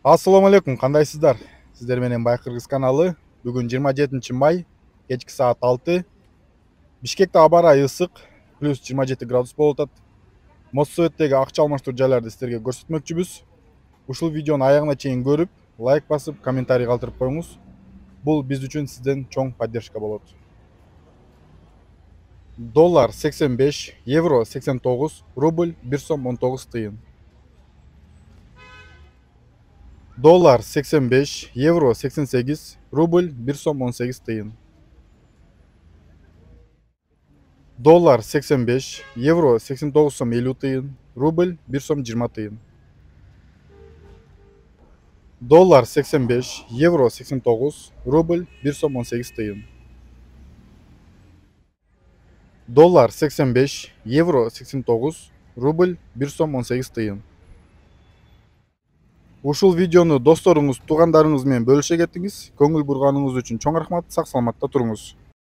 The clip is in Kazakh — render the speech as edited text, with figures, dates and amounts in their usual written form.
Assalamu алейкум, кандайсыздар? Сиздер менен Байкыргыз каналы. Бүгүн 27 май, кечки саат 6. Бишкекте аба ырайы ысык, плюс 27 градус болуп атат. Моссоветтеги акча алмаштыруу жайларды сиздерге көрсөтмөкчүбүз. Ушул видеону аягына чейин көрүп, лайк басып, комментарий калтырып коюңуз. Бул биз үчүн сизден чоң поддержка болот. Доллар 85, евро 89, рубль 1 сом 19 тыйын. Доллар 85, евро 88, рубль 1 сом 18 тыйын. Доллар 85, евро 89 сом 50 тыйын, рубль 1 сом 20 тыйын. Доллар 85, евро 89, рубль 1 сом 18 тыйын. Доллар 85, евро 89, рубль 1 сом 18 тыйын. Ушул видеону досторуңуз, туугандарыңыз менен бөлүшө кетиңиз. Көңүл бурганыңыз үчүн чоң рахмат. Сак саламатта туруңуз.